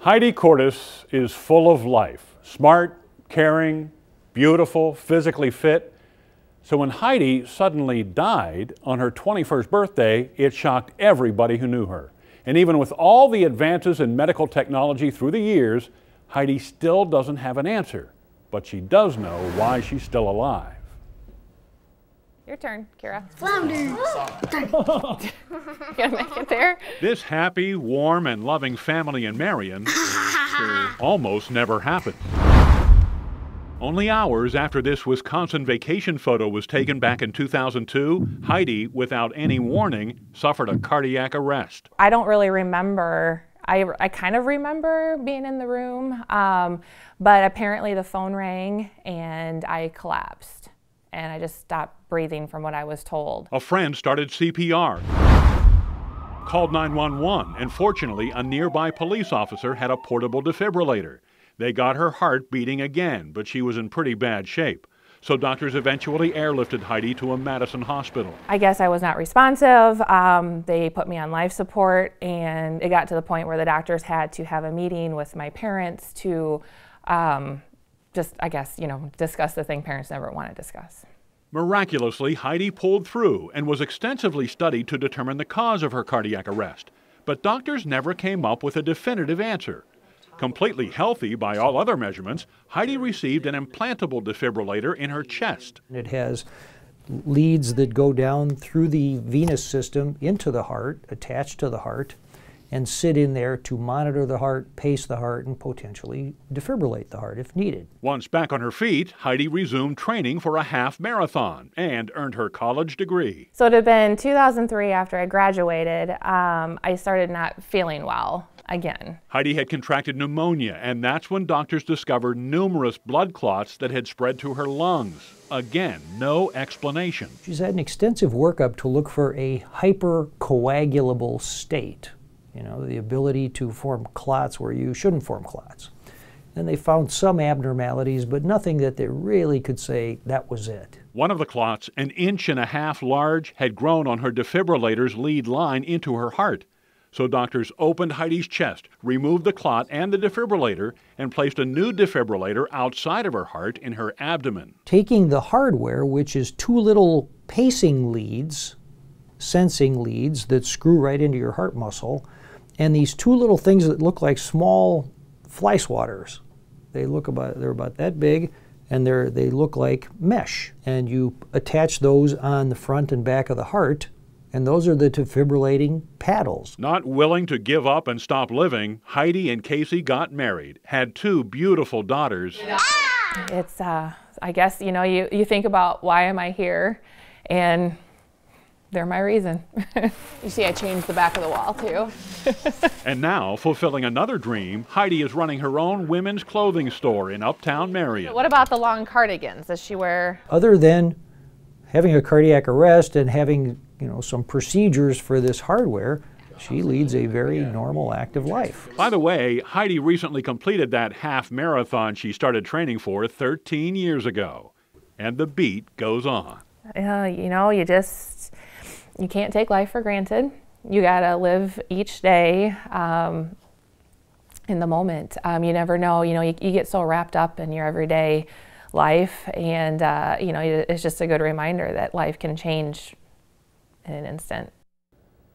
Heidi Cordes is full of life, smart, caring, beautiful, physically fit. So when Heidi suddenly died on her 21st birthday, it shocked everybody who knew her. And even with all the advances in medical technology through the years, Heidi still doesn't have an answer, but she does know why she's still alive. Your turn, Kira. Flounder! You gonna make it there? This happy, warm, and loving family in Marion almost never happened. Only hours after this Wisconsin vacation photo was taken back in 2002, Heidi, without any warning, suffered a cardiac arrest. I don't really remember. I kind of remember being in the room, but apparently the phone rang and I collapsed. And I just stopped breathing from what I was told. A friend started CPR, called 911, and fortunately, a nearby police officer had a portable defibrillator. They got her heart beating again, but she was in pretty bad shape. So doctors eventually airlifted Heidi to a Madison hospital. I guess I was not responsive. They put me on life support, and it got to the point where the doctors had to have a meeting with my parents to just, I guess, discuss the thing parents never want to discuss. Miraculously, Heidi pulled through and was extensively studied to determine the cause of her cardiac arrest. But doctors never came up with a definitive answer. Completely healthy by all other measurements, Heidi received an implantable defibrillator in her chest. It has leads that go down through the venous system into the heart, attached to the heart, and sit in there to monitor the heart, pace the heart, and potentially defibrillate the heart if needed. Once back on her feet, Heidi resumed training for a half marathon and earned her college degree. So it had been 2003 after I graduated, I started not feeling well again. Heidi had contracted pneumonia, and that's when doctors discovered numerous blood clots that had spread to her lungs. Again, no explanation. She's had an extensive workup to look for a hypercoagulable state. The ability to form clots where you shouldn't form clots. And they found some abnormalities, but nothing that they really could say that was it. One of the clots, 1.5 inches large, had grown on her defibrillator's lead line into her heart. So doctors opened Heidi's chest, removed the clot and the defibrillator, and placed a new defibrillator outside of her heart in her abdomen. Taking the hardware, which is 2 little pacing leads, sensing leads that screw right into your heart muscle, and these 2 little things that look like small fly swatters. They're about that big, and they look like mesh. And you attach those on the front and back of the heart, and those are the defibrillating paddles. Not willing to give up and stop living, Heidi and Casey got married, had 2 beautiful daughters. It's, I guess, you think about why am I here, and they're my reason. You see, I changed the back of the wall, too. And now, fulfilling another dream, Heidi is running her own women's clothing store in Uptown Marion. What about the long cardigans? Does she wear? Other than having a cardiac arrest and having, some procedures for this hardware, she leads a very normal, active life. By the way, Heidi recently completed that half marathon she started training for 13 years ago. And the beat goes on. You can't take life for granted. You gotta live each day in the moment. You never know, you get so wrapped up in your everyday life, and it's just a good reminder that life can change in an instant.